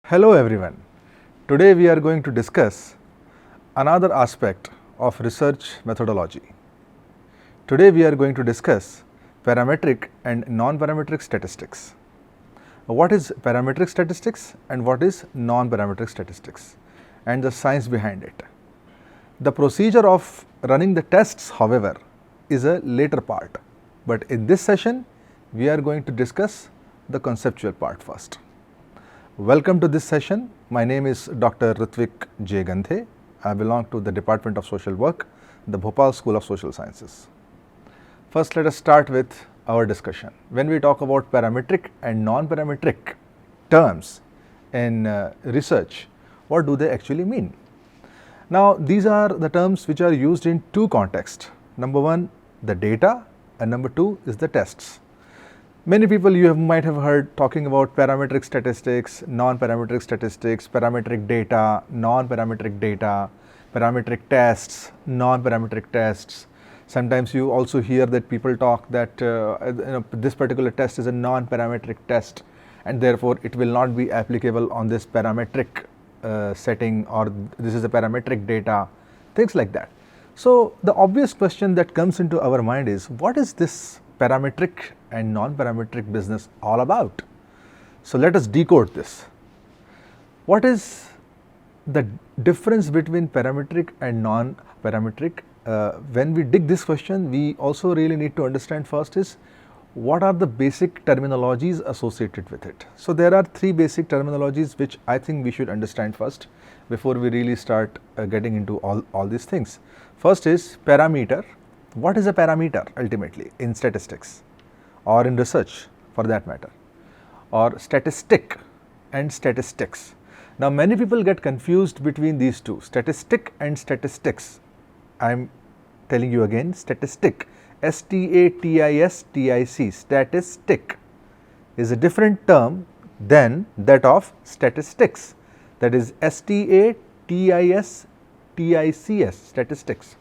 Hello everyone. Today we are going to discuss another aspect of research methodology. Today we are going to discuss parametric and non-parametric statistics. What is parametric statistics and what is non-parametric statistics and the science behind it. The procedure of running the tests, however, is a later part, but in this session we are going to discuss the conceptual part first. Welcome to this session. My name is Dr. Ritvik J. Ganthe. I belong to the Department of Social Work, the Bhopal School of Social Sciences. First, let us start with our discussion. When we talk about parametric and non-parametric terms in research, what do they actually mean? Now, these are the terms which are used in two contexts. Number one, the data, and number two is the tests. Many people might have heard talking about parametric statistics, non-parametric statistics, parametric data, non-parametric data, parametric tests, non-parametric tests. Sometimes you also hear that people talk that this particular test is a non-parametric test and therefore it will not be applicable on this parametric setting, or this is a parametric data, things like that. So the obvious question that comes into our mind is, what is this parametric and non-parametric business all about? So let us decode this. What is the difference between parametric and non-parametric? When we dig this question, we also really need to understand first is what are the basic terminologies associated with it. So there are three basic terminologies which I think we should understand first before we really start getting into all these things. First is parameter. What is a parameter ultimately in statistics or in research for that matter, or statistic and statistics. Now many people get confused between these two, statistic and statistics. I am telling you again, statistic, S-T-A-T-I-S-T-I-C, statistic is a different term than that of statistics, that is S-T-A-T-I-S-T-I-C-S, statistics.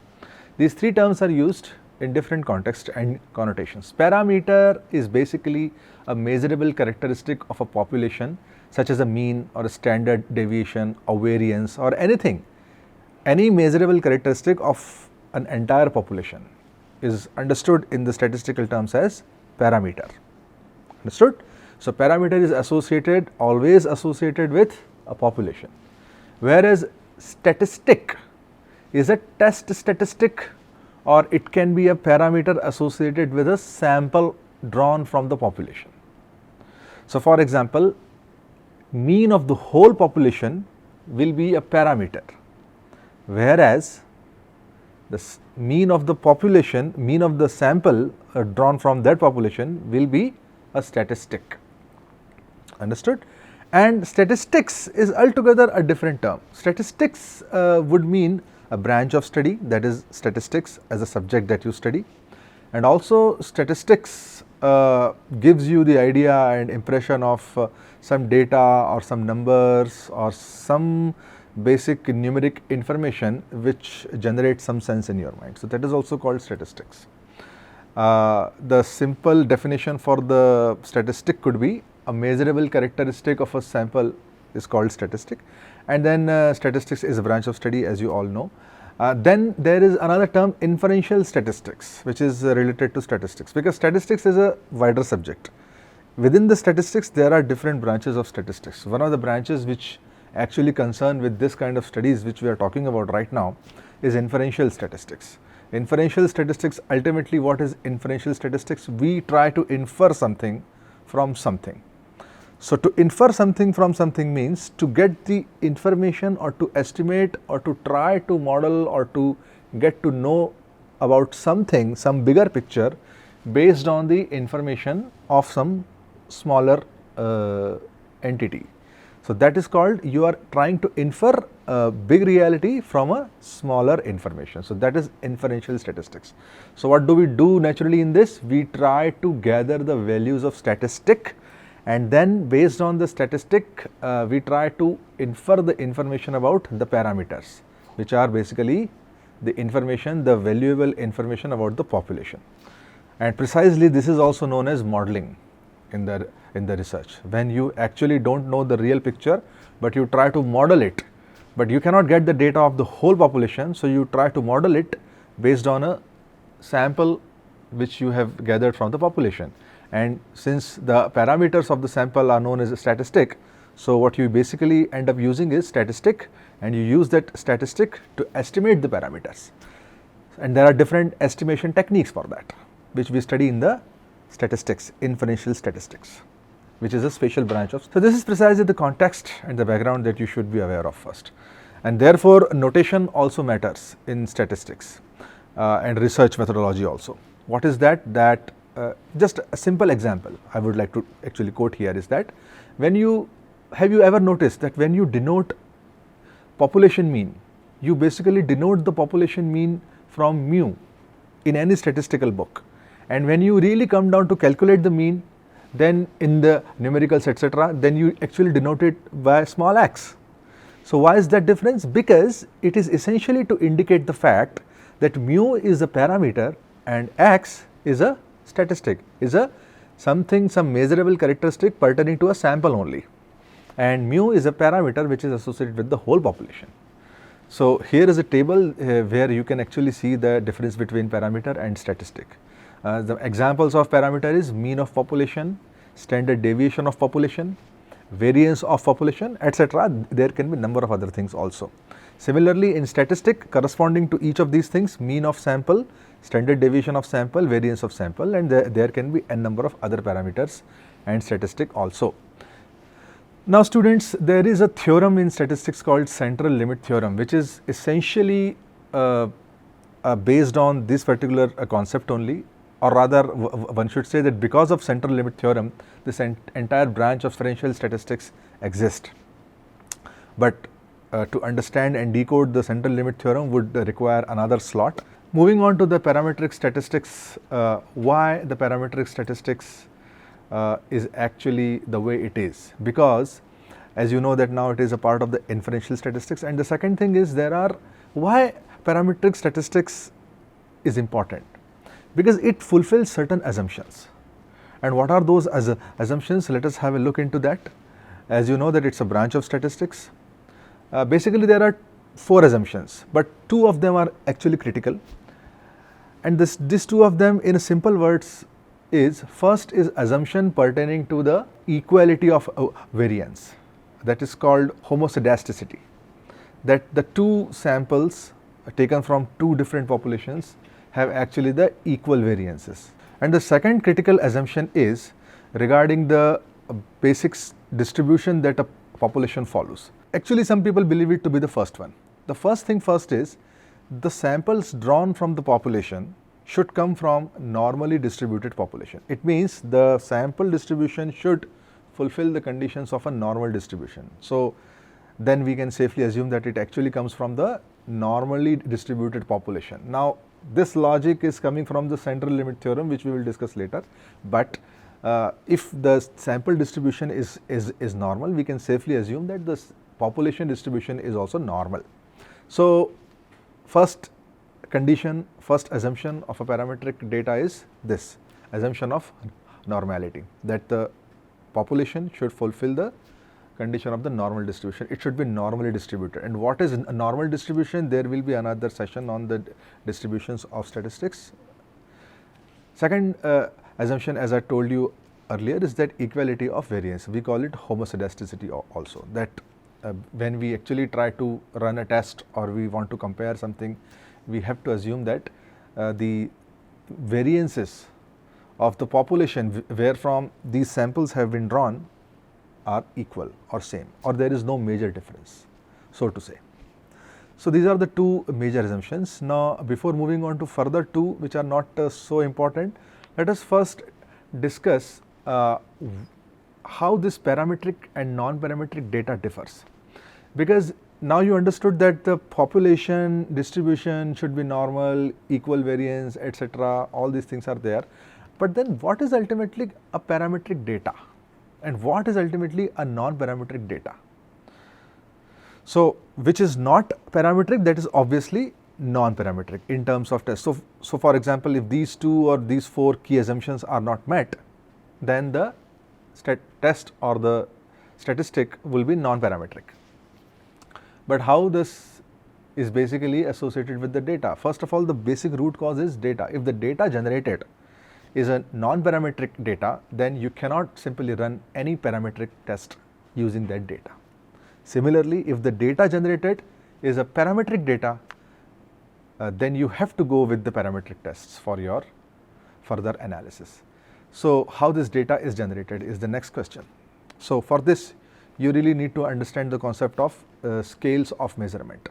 These three terms are used in different contexts and connotations. Parameter is basically a measurable characteristic of a population, such as a mean or a standard deviation or variance or anything. Any measurable characteristic of an entire population is understood in the statistical terms as parameter. Understood? So parameter is associated, always associated with a population, whereas statistic is a test statistic, or it can be a parameter associated with a sample drawn from the population. So for example, mean of the whole population will be a parameter, whereas the mean of the population, mean of the sample drawn from that population will be a statistic. Understood? And statistics is altogether a different term. Statistics would mean a branch of study, that is statistics as a subject that you study, and also statistics gives you the idea and impression of some data or some numbers or some basic numeric information which generates some sense in your mind. So that is also called statistics. The simple definition for the statistic could be a measurable characteristic of a sample is called statistic, and then statistics is a branch of study, as you all know. Then there is another term, inferential statistics, which is related to statistics, because statistics is a wider subject. Within the statistics there are different branches of statistics. One of the branches which actually concern with this kind of studies which we are talking about right now is inferential statistics. Inferential statistics, ultimately what is inferential statistics? We try to infer something from something. So to infer something from something means to get the information or to estimate or to try to model or to get to know about something, some bigger picture based on the information of some smaller entity. So that is called, you are trying to infer a big reality from a smaller information. So that is inferential statistics. So what do we do naturally in this? We try to gather the values of statistic, and then based on the statistic we try to infer the information about the parameters, which are basically the information, the valuable information about the population. And precisely this is also known as modeling. in the research, when you actually don't know the real picture, but you try to model it, but you cannot get the data of the whole population, so you try to model it based on a sample which you have gathered from the population. And since the parameters of the sample are known as a statistic, so what you basically end up using is statistic, and you use that statistic to estimate the parameters. And there are different estimation techniques for that, which we study in the statistics, inferential statistics, which is a spatial branch of. So this is precisely the context and the background that you should be aware of first. And therefore, notation also matters in statistics and research methodology also. What is that? Just a simple example I would like to actually quote here is that have you ever noticed that when you denote population mean, you basically denote the population mean from mu in any statistical book, and when you really come down to calculate the mean, then in the numericals etc., then you actually denote it by small x. So why is that difference? Because it is essentially to indicate the fact that mu is a parameter and x is a statistic, is some measurable characteristic pertaining to a sample only, and mu is a parameter which is associated with the whole population. So here is a table where you can actually see the difference between parameter and statistic. The examples of parameter is mean of population, standard deviation of population, variance of population, etc. There can be number of other things also. Similarly, in statistic, corresponding to each of these things, mean of sample, standard deviation of sample, variance of sample, and there can be n number of other parameters and statistic also. Now students, there is a theorem in statistics called central limit theorem, which is essentially based on this particular concept only, or rather one should say that because of central limit theorem, this entire branch of differential statistics exists. But to understand and decode the central limit theorem would require another slot. Moving on to the parametric statistics, why the parametric statistics is actually the way it is, because as you know that now it is a part of the inferential statistics. And the second thing is why parametric statistics is important, because it fulfills certain assumptions. And what are those assumptions? Let us have a look into that. As you know that it's a branch of statistics. Basically there are 4 assumptions, but 2 of them are actually critical, and these 2 of them in simple words is, first is assumption pertaining to the equality of variance, that is called homoscedasticity, that the 2 samples taken from 2 different populations have actually the equal variances. And the second critical assumption is regarding the basic distribution that a population follows. Actually some people believe it to be the first one. The first thing first is the samples drawn from the population should come from normally distributed population. It means the sample distribution should fulfill the conditions of a normal distribution. So then we can safely assume that it actually comes from the normally distributed population. Now this logic is coming from the central limit theorem, which we will discuss later, but if the sample distribution is normal, we can safely assume that the population distribution is also normal. So first condition, first assumption of a parametric data is this assumption of normality, that the population should fulfill the condition of the normal distribution. It should be normally distributed. And what is a normal distribution? There will be another session on the distributions of statistics. Second assumption, as I told you earlier, is that equality of variance. We call it homoscedasticity also, that when we actually try to run a test or we want to compare something, we have to assume that the variances of the population where from these samples have been drawn are equal or same, or there is no major difference, so to say. So these are the 2 major assumptions. Now before moving on to further 2 which are not so important, let us first discuss how this parametric and non-parametric data differs, because now you understood that the population distribution should be normal, equal variance, etc. All these things are there, but then what is ultimately a parametric data and what is ultimately a non-parametric data? So which is not parametric, that is obviously non-parametric in terms of test. So for example, if these 2 or these 4 key assumptions are not met, then the test or the statistic will be non-parametric. But how this is basically associated with the data? First of all, the basic root cause is data. If the data generated is a non-parametric data, then you cannot simply run any parametric test using that data. Similarly, if the data generated is a parametric data, then you have to go with the parametric tests for your further analysis. So, how this data is generated is the next question. So, for this you really need to understand the concept of scales of measurement.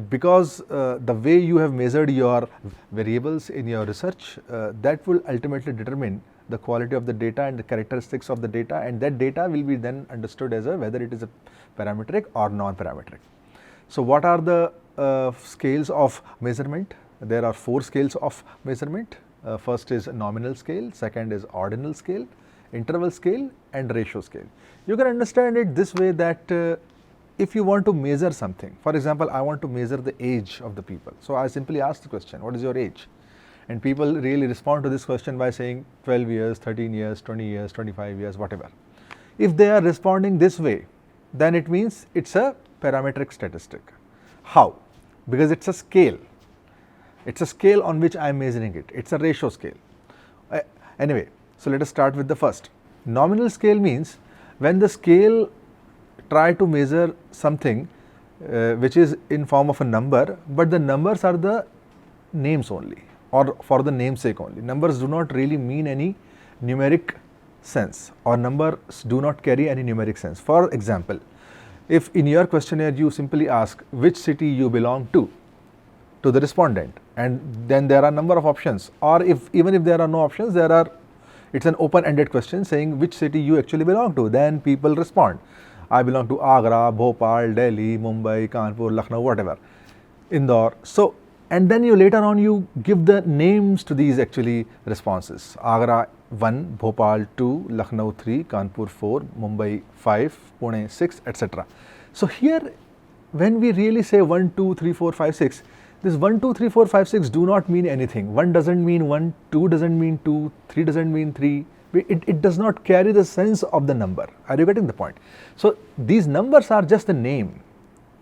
Because the way you have measured your variables in your research, that will ultimately determine the quality of the data and the characteristics of the data, and that data will be then understood as whether it is a parametric or non-parametric. So, what are the scales of measurement? There are 4 scales of measurement. First is nominal scale, second is ordinal scale, interval scale and ratio scale. You can understand it this way that if you want to measure something, for example, I want to measure the age of the people. So, I simply ask the question, what is your age? And people really respond to this question by saying 12 years, 13 years, 20 years, 25 years, whatever. If they are responding this way, then it means it's a parametric statistic. How? Because it's a scale. It's a scale on which I am measuring it. It's a ratio scale. Anyway, so let us start with the first. Nominal scale means when the scale try to measure something which is in form of a number, but the numbers are the names only, or for the namesake only. Numbers do not really mean any numeric sense, or numbers do not carry any numeric sense. For example, if in your questionnaire you simply ask which city you belong to the respondent, and then there are number of options, or even if there are no options, it's an open-ended question saying which city you actually belong to, then people respond, I belong to Agra, Bhopal, Delhi, Mumbai, Kanpur, Lucknow, whatever, Indore. So, and then you later on you give the names to these actually responses. Agra 1, Bhopal 2, Lucknow 3, Kanpur 4, Mumbai 5, Pune 6, etc. So, here when we really say 1, 2, 3, 4, 5, 6, this 1, 2, 3, 4, 5, 6 do not mean anything. 1 doesn't mean 1, 2 doesn't mean 2, 3 doesn't mean 3. It does not carry the sense of the number. Are you getting the point? So, these numbers are just a name.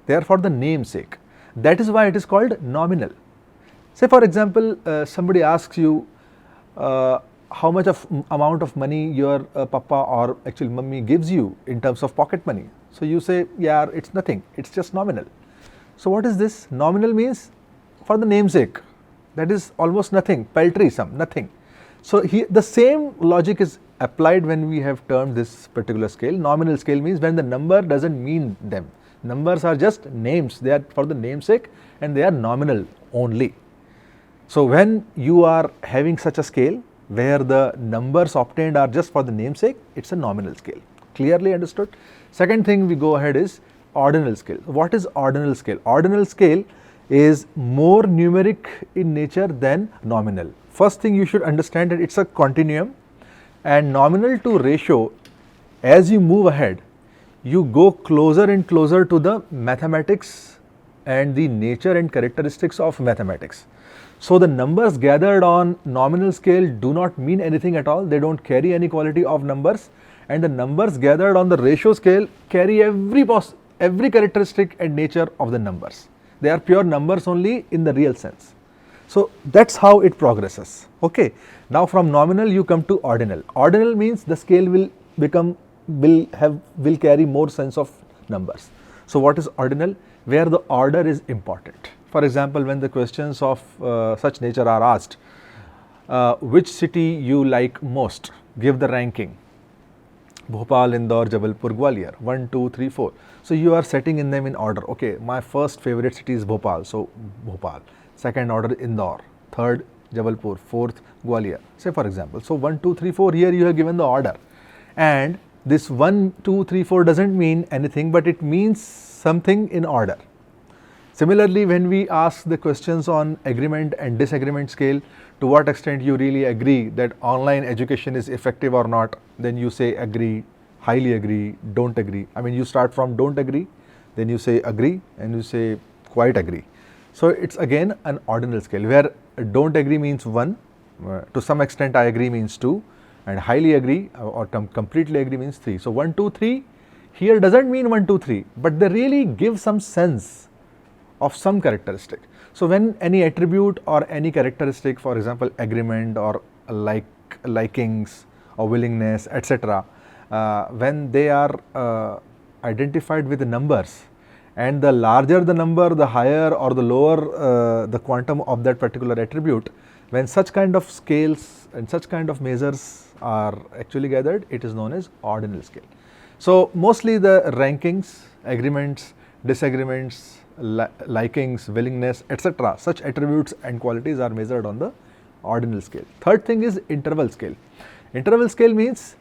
They are for the namesake. That is why it is called nominal. Say for example, somebody asks you how much of amount of money your papa or actually mummy gives you in terms of pocket money. So, you say, yeah, it's nothing, it's just nominal. So, what is this? Nominal means for the namesake, that is almost nothing, paltry sum, nothing. So, here the same logic is applied when we have termed this particular scale. Nominal scale means when the number doesn't mean them. Numbers are just names, they are for the namesake and they are nominal only. So, when you are having such a scale where the numbers obtained are just for the namesake, it's a nominal scale. Clearly understood? Second thing we go ahead is ordinal scale. What is ordinal scale? Ordinal scale is more numeric in nature than nominal. First thing you should understand that it's a continuum, and nominal to ratio, as you move ahead, you go closer and closer to the mathematics and the nature and characteristics of mathematics. So, the numbers gathered on nominal scale do not mean anything at all, they don't carry any quality of numbers, and the numbers gathered on the ratio scale carry every characteristic and nature of the numbers. They are pure numbers only in the real sense. So, that is how it progresses. Okay. Now, from nominal you come to ordinal. Ordinal means the scale will carry more sense of numbers. So, what is ordinal? Where the order is important. For example, when the questions of such nature are asked, which city you like most, give the ranking, Bhopal, Indore, Jabalpur, Gwalior, 1, 2, 3, 4. So, you are setting in them in order. Okay, my first favorite city is Bhopal, so Bhopal. Second order Indore, third Jabalpur, fourth Gwalior, say for example. So, 1, 2, 3, 4, here you have given the order, and this 1, 2, 3, 4 doesn't mean anything, but it means something in order. Similarly, when we ask the questions on agreement and disagreement scale, to what extent you really agree that online education is effective or not, then you say agree, highly agree, don't agree. I mean, you start from don't agree, then you say agree, and you say quite agree. So, it's again an ordinal scale where don't agree means 1, to some extent I agree means 2, and highly agree or completely agree means 3. So 1, 2, 3 here doesn't mean 1, 2, 3, but they really give some sense of some characteristic. So when any attribute or any characteristic, for example agreement or likings or willingness, etc., when they are identified with the numbers, and the larger the number, the higher or the lower the quantum of that particular attribute, when such kind of scales and such kind of measures are actually gathered, it is known as ordinal scale. So mostly the rankings, agreements, disagreements, likings, willingness, etc., such attributes and qualities are measured on the ordinal scale. Third thing is interval scale. Interval scale means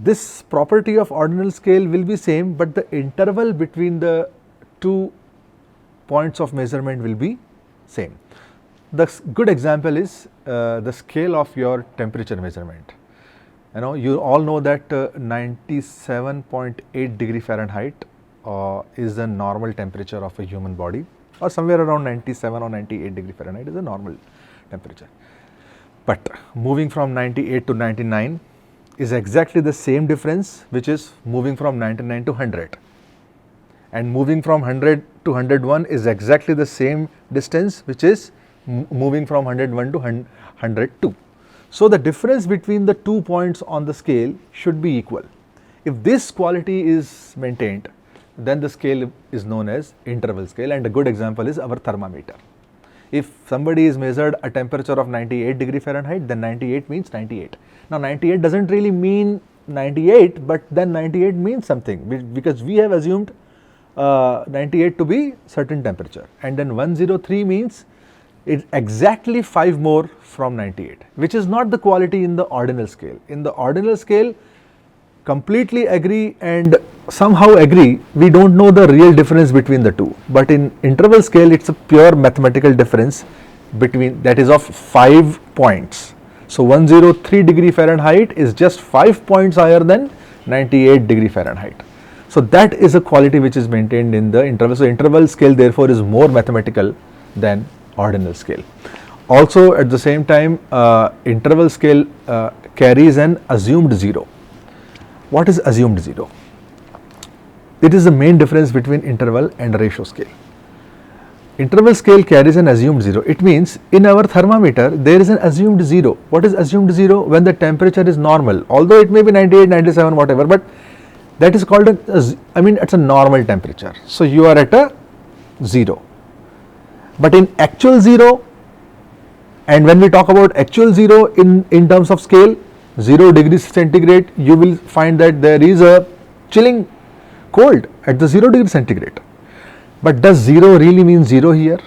this property of ordinal scale will be same, but the interval between the two points of measurement will be same. The good example is the scale of your temperature measurement. You all know that 97.8 degree Fahrenheit is the normal temperature of a human body, or somewhere around 97 or 98 degree Fahrenheit is a normal temperature. But moving from 98 to 99 is exactly the same difference, which is moving from 99 to 100, and moving from 100 to 101 is exactly the same distance, which is moving from 101 to 102. So the difference between the 2 points on the scale should be equal. If this quality is maintained, then the scale is known as interval scale, and a good example is our thermometer. If somebody is measured a temperature of 98 degree Fahrenheit, then 98 means 98. Now 98 doesn't really mean 98, but then 98 means something, because we have assumed 98 to be certain temperature, and then 103 means it's exactly 5 more from 98, which is not the quality in the ordinal scale. In the ordinal scale, completely agree and somehow agree, we don't know the real difference between the two, but in interval scale it's a pure mathematical difference between, that is of 5 points. So 103 degree Fahrenheit is just 5 points higher than 98 degree Fahrenheit. So that is a quality which is maintained in the interval. So interval scale therefore is more mathematical than ordinal scale. Also at the same time, interval scale carries an assumed zero. What is assumed zero? It is the main difference between interval and ratio scale. Interval scale carries an assumed zero. It means in our thermometer there is an assumed zero. What is assumed zero? When the temperature is normal, although it may be 98, 97, whatever, but that is called it's a normal temperature. So you are at a zero. But in actual zero, and when we talk about actual zero in terms of scale, 0 degrees centigrade, you will find that there is a chilling cold at the 0 degree centigrade. But does 0 really mean 0 here?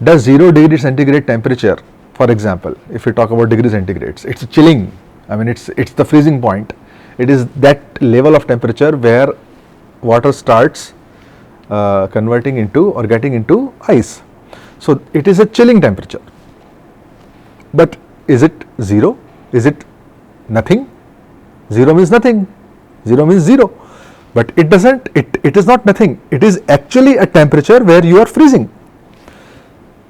Does 0 degree centigrade temperature, for example, if we talk about degree centigrades, it's chilling, it's the freezing point. It is that level of temperature where water starts converting into or getting into ice. So it is a chilling temperature. But is it 0? Is it nothing? 0 means nothing. 0 means 0. But it is not nothing. It is actually a temperature where you are freezing.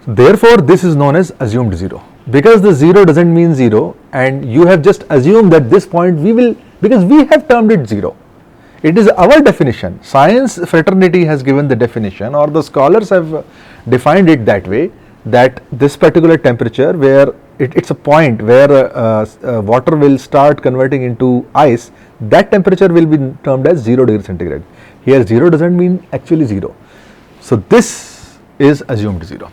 Therefore, this is known as assumed zero. Because the 0 doesn't mean 0, and you have just assumed that this point because we have termed it 0. It is our definition. Science fraternity has given the definition, or the scholars have defined it that way, that this particular temperature where it's a point where water will start converting into ice, that temperature will be termed as 0 degree centigrade. Here 0 doesn't mean actually 0. So this is assumed 0.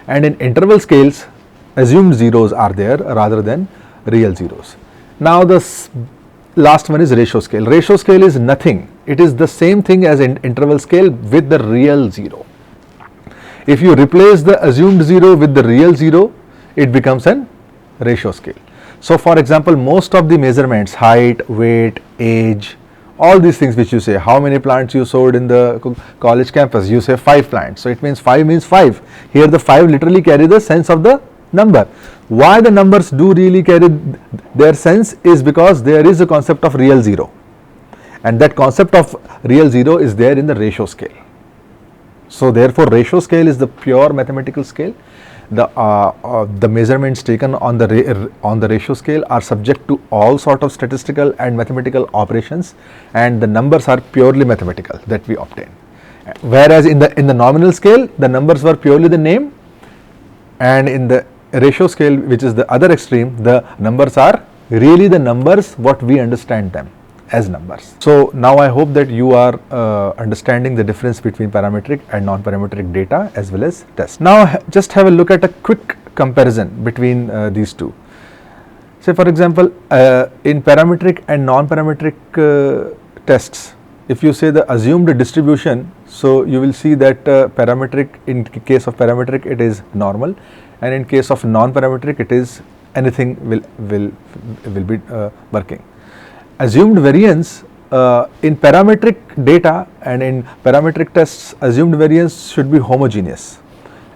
And in interval scales, assumed zeros are there rather than real zeros. Now the last one is ratio scale. Ratio scale is nothing. It is the same thing as in interval scale with the real 0. If you replace the assumed 0 with the real 0, it becomes an ratio scale. So for example, most of the measurements, height, weight, age, all these things which you say, how many plants you sowed in the college campus, you say 5 plants. So it means 5 means 5. Here the 5 literally carry the sense of the number. Why the numbers do really carry their sense is because there is a concept of real 0. And that concept of real 0 is there in the ratio scale. So therefore ratio scale is the pure mathematical scale, the measurements taken on the ratio scale are subject to all sort of statistical and mathematical operations, and the numbers are purely mathematical that we obtain. Whereas in the nominal scale, the numbers were purely the name, and in the ratio scale, which is the other extreme, the numbers are really the numbers what we understand them as numbers. So now I hope that you are understanding the difference between parametric and non-parametric data as well as tests. Now just have a look at a quick comparison between these two. Say for example, in parametric and non-parametric tests, if you say the assumed distribution, so you will see that parametric, in case of parametric it is normal, and in case of non-parametric it is anything will be working. Assumed variance in parametric data and in parametric tests, assumed variance should be homogeneous,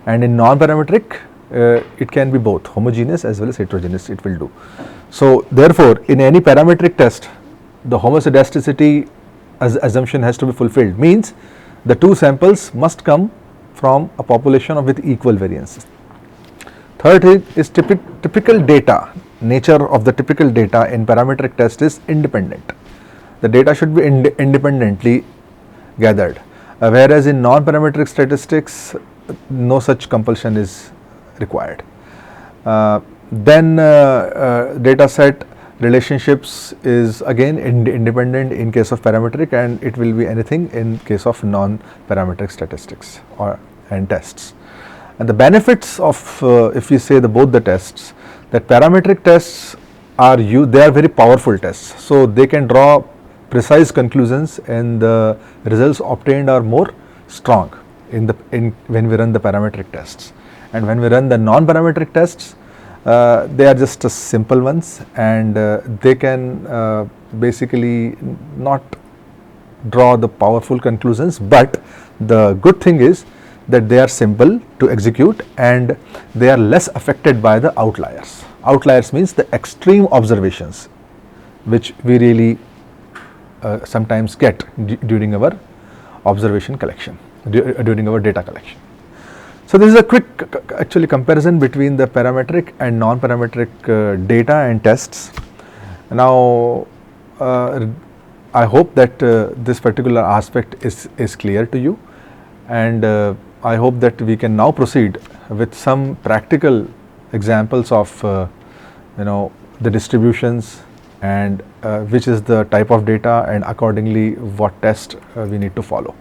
and in non-parametric it can be both homogeneous as well as heterogeneous, it will do. So therefore in any parametric test, the homoscedasticity assumption has to be fulfilled, means the two samples must come from a population with equal variance. Third is typical data. Nature of the typical data in parametric test is independent. The data should be independently gathered, whereas in non-parametric statistics no such compulsion is required. Then data set relationships is again independent in case of parametric, and it will be anything in case of non-parametric statistics and tests. And the benefits of if we say both the tests, that parametric tests they are very powerful tests, so they can draw precise conclusions, and the results obtained are more strong when we run the parametric tests. And when we run the non-parametric tests, they are just simple ones, and they can basically not draw the powerful conclusions, but the good thing is that they are simple to execute and they are less affected by the outliers. Outliers means the extreme observations which we really sometimes get during our observation collection, during our data collection. So this is a quick actually comparison between the parametric and non-parametric data and tests. Now I hope that this particular aspect is clear to you, and I hope that we can now proceed with some practical examples of the distributions and which is the type of data, and accordingly what test we need to follow.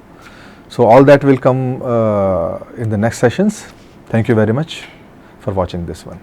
So all that will come in the next sessions. Thank you very much for watching this one.